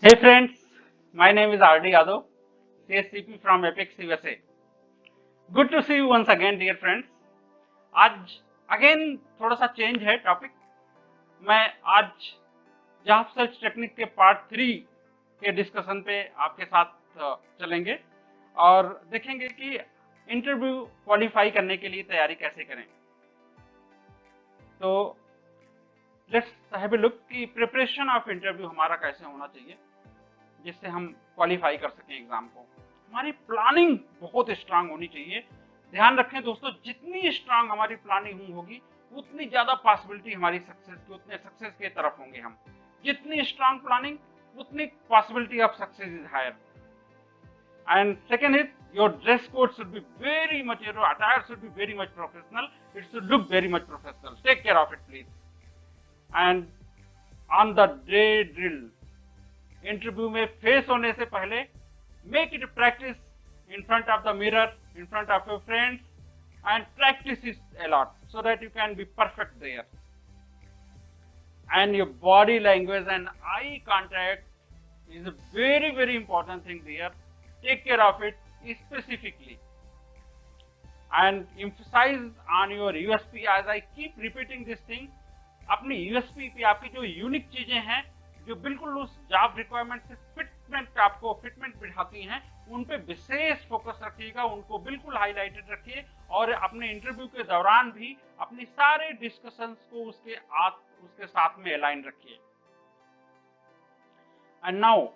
Hey friends, my name is RD Yadav, CSCP from Apex USA. Good to see you once again, dear friends. आज again थोड़ा सा change है topic. मैं आज job search technique के part 3 के discussion पे आपके साथ चलेंगे और देखेंगे कि इंटरव्यू क्वालिफाई करने के लिए तैयारी कैसे करें। तो लेट्स हैव ए लुक कि प्रिपरेशन ऑफ इंटरव्यू हमारा कैसे होना चाहिए जिससे हम क्वालिफाई कर सकें एग्जाम को। हमारी प्लानिंग बहुत स्ट्रांग होनी चाहिए। ध्यान रखें दोस्तों, जितनी स्ट्रांग हमारी प्लानिंग होगी उतनी ज्यादा पॉसिबिलिटी हमारी सक्सेस की, उतने सक्सेस की तरफ होंगे हम। जितनी स्ट्रांग प्लानिंग उतनी possibility of success is higher. And second is your dress code should be very much, your attire should be very much professional, it should look very much professional. Take care of it please. And on the day drill, interview में face होने से पहले make it practice in front of the mirror, in front of your friends, and practice it a lot so that you can be perfect there. And your body language and eye contact is a very important thing there. Take care of it specifically and emphasize on your USP. As I keep repeating this thing, अपनी USP पे आपकी जो unique चीजें हैं जो बिल्कुल उस job requirement से आपको फिटमेंट बिठाती हैं, उन पे विशेष फोकस रखिएगा, उनको बिल्कुल हाईलाइटेड रखिए और अपने इंटरव्यू के दौरान भी अपनी सारे डिस्कशंस को उसके साथ में अलाइन रखिए। And now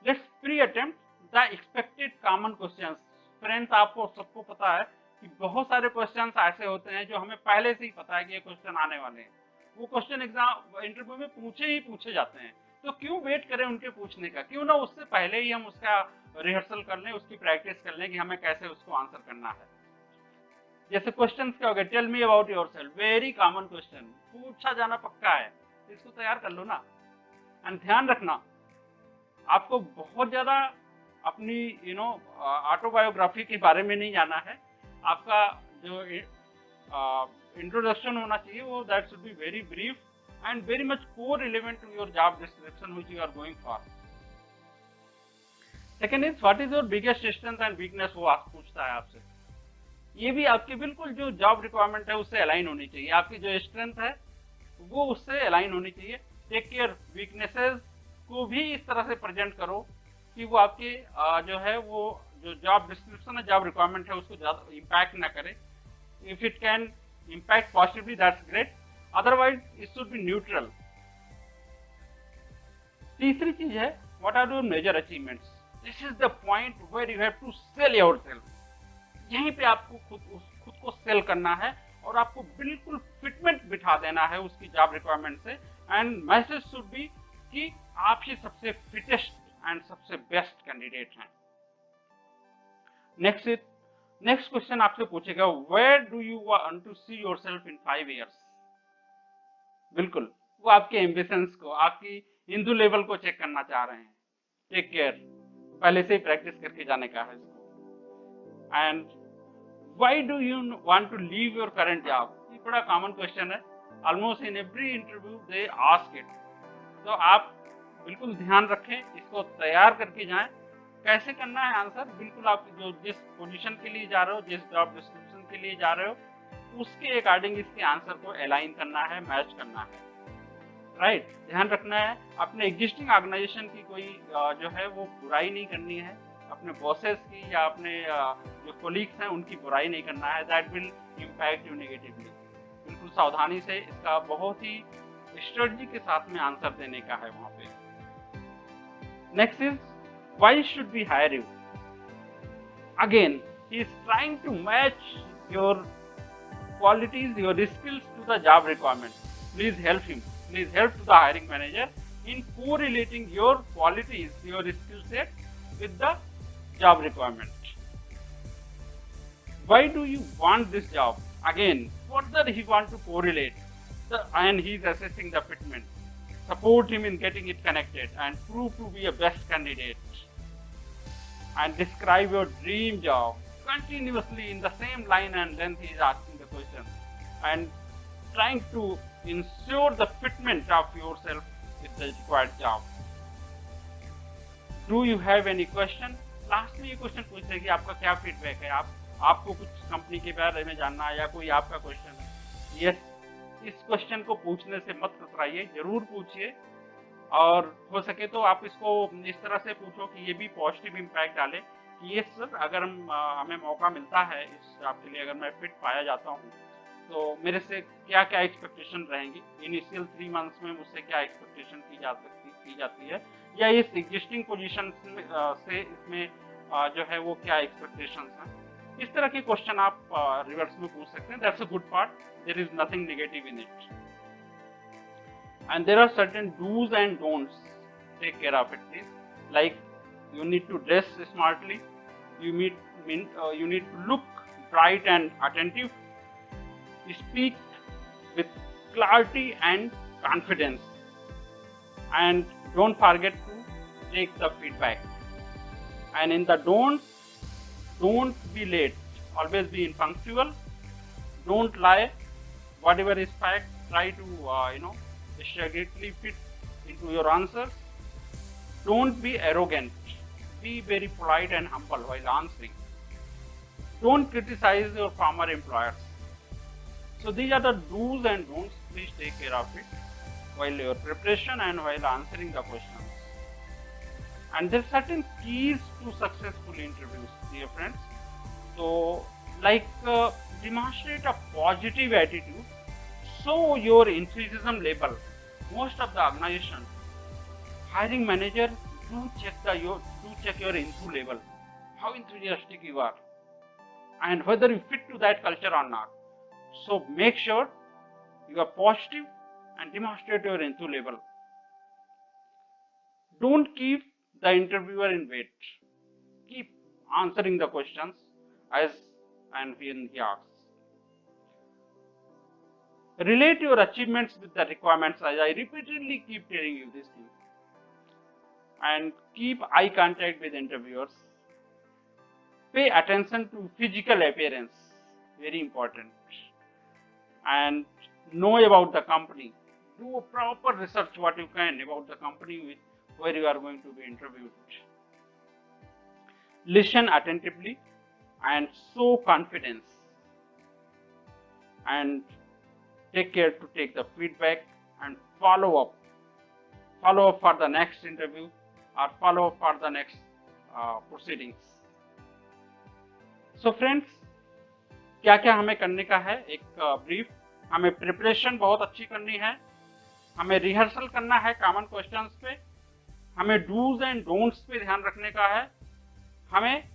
let's pre attempt the expected common questions. Friends, आपको सबको पता है कि बहुत सारे क्वेश्चंस ऐसे होते हैं जो हमें पहले से ही पता है कि ये क्वेश्चन आने वाले हैं। वो क्वेश्चन एग्जाम इंटरव्यू में पूछे जाते हैं, तो क्यों वेट करें उनके पूछने का? क्यों ना उससे पहले ही हम उसका रिहर्सल कर लें, उसकी प्रैक्टिस कर लें कि हमें कैसे उसको आंसर करना है। जैसे क्वेश्चन क्या हो गया, tell me about yourself, very common question, पूछा जाना पक्का है, इसको तैयार कर लो ना। एंड ध्यान रखना, आपको बहुत ज्यादा अपनी ऑटोबायोग्राफी के बारे में नहीं जाना है। आपका जो इंट्रोडक्शन होना चाहिए वो that should be very brief and very much co-relevant to your job description which you are going for. Second is what is your biggest strength and weakness, वो आप पूछता है आपसे। ये भी आपकी बिल्कुल जो जॉब रिक्वायरमेंट है उससे अलाइन होनी चाहिए। आपकी जो स्ट्रेंथ है वो उससे अलाइन होनी चाहिए। टेक केयर वीकनेसेस को भी इस तरह से प्रेजेंट करो कि वो आपके जो है वो जो जॉब डिस्क्रिप्शन है, जॉब रिक्वायरमेंट है, उसको ज्यादा इम्पैक्ट ना करे। If it can impact positively that's great, otherwise it should be neutral. तीसरी चीज है what are your major achievements. This is the point where you have to sell yourself. यहीं पे आपको खुद को सेल करना है और आपको बिल्कुल फिटमेंट बिठा देना है उसकी जॉब रिक्वायरमेंट से। एंड मैसेज शुड बी कि आप ही सबसे फिटेस्ट एंड सबसे बेस्ट कैंडिडेट हैं। नेक्स्ट क्वेश्चन आपसे पूछेगा, where do you want to see yourself in 5 years? बिल्कुल, वो आपके एम्बिशंस को, आपकी हिंदू लेवल को चेक करना चाह रहे हैं। टेक केयर, पहले से ही प्रैक्टिस करके जाने का है इसको। And why do you want to leave your current job? ये बड़ा कॉमन क्वेश्चन है, almost in every interview they ask it. तो आप बिल्कुल ध्यान रखें, इसको तैयार करके जाएं। कैसे करना है आंसर? बिल्कुल आप जो जिस पोजीशन के लिए जा रहे हो, जिस जॉब डिस्क्रिप्शन के लिए जा रहे हो, उसके अकॉर्डिंग इसके आंसर को अलाइन करना है, मैच करना है। राइट, ध्यान रखना है अपने एग्जिस्टिंग ऑर्गेनाइजेशन की कोई जो है वो बुराई नहीं करनी है, अपने बॉसेस की या अपने जो कोलीग्स हैं उनकी बुराई नहीं करना है। That will impact you negatively. बिल्कुल सावधानी से इसका बहुत ही स्ट्रेटजी के साथ में आंसर देने का है वहां पे। Next is why should we hire you? Again he is trying to match your qualities, your skills to the job requirement. Please help him. Please help to the hiring manager in correlating your qualities, your skill set with the job requirement. Why do you want this job? Again, further he want to correlate and he is assessing the fitment. Support him in getting it connected and prove to be a best candidate. And describe your dream job continuously in the same line and length he is asking the question, and trying to ensure the fitment of yourself with the required job. Do you have any question, last में ये question पूछते हैं कि आपका क्या feedback है, आपको कुछ कंपनी के बारे में जानना है या कोई आपका क्वेश्चन है। यस, इस क्वेश्चन को पूछने से मत कतराइए, जरूर पूछिए, और हो सके तो आप इसको इस तरह से पूछो कि ये भी पॉजिटिव इम्पैक्ट डाले कि ये सर अगर हमें मौका मिलता है इस आपके लिए, अगर मैं फिट पाया जाता हूँ तो मेरे से क्या क्या एक्सपेक्टेशन रहेंगी, इनिशियल 3 मंथ्स में मुझसे क्या एक्सपेक्टेशन की जाती है, या इस एग्जिस्टिंग पोजीशन से इसमें जो है वो क्या एक्सपेक्टेशंस हैं। इस तरह के क्वेश्चन आप रिवर्स में पूछ सकते हैं। That's a good part, there is nothing negative in it, and there are certain do's and don'ts. Take care of it, please. Like, you need to dress smartly, you need to look bright and attentive, speak with clarity and confidence, and don't forget to take the feedback. And in the don'ts, don't be late, always be punctual, don't lie, whatever is fact, try to strategically fit into your answers. Don't be arrogant, be very polite and humble while answering. Don't criticize your former employers. So these are the do's and don'ts. Please take care of it while your preparation and while answering the questions. And there are certain keys to successful interviews, dear friends. So demonstrate a positive attitude, show your enthusiasm level. Most of the organization, hiring manager do check your enthu level, how enthusiastic you are, and whether you fit to that culture or not. So make sure you are positive and demonstrate your enthu level. Don't keep the interviewer in wait. Keep answering the questions as and when he asks. Relate your achievements with the requirements, as I repeatedly keep telling you this thing. And keep eye contact with interviewers. Pay attention to physical appearance, very important. And know about the company. Do a proper research what you can about the company where you are going to be interviewed. Listen attentively and show confidence. And take care to take the feedback and follow up for the next interview or follow up for the next proceedings. So friends, क्या क्या हमें करने का है, एक brief, हमें preparation बहुत अच्छी करनी है, हमें रिहर्सल करना है कॉमन क्वेश्चंस पे, हमें डूज एंड डोंट्स पे ध्यान रखने का है, हमें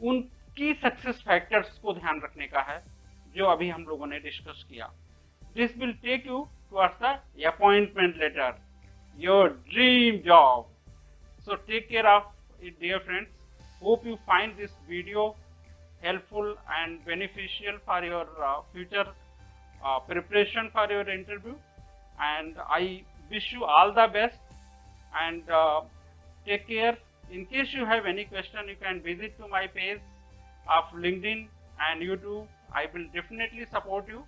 उनकी सक्सेस फैक्टर्स को ध्यान रखने का है जो अभी हम लोगों ने डिस्कस किया. This will take you towards the appointment letter, your dream job. So take care of it dear friends. Hope you find this video helpful and beneficial for your future preparation for your interview, and I wish you all the best, and take care. In case you have any question, you can visit to my page of LinkedIn and YouTube. I will definitely support you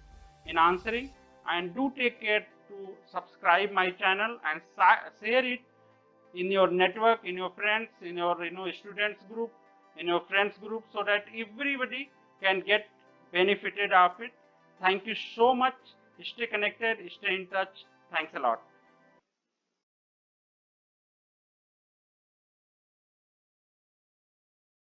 in answering, and do take care to subscribe my channel and share it in your network, in your friends, in your students group, in your friends group, so that everybody can get benefited of it. Thank you so much. Stay connected, stay in touch. Thanks a lot.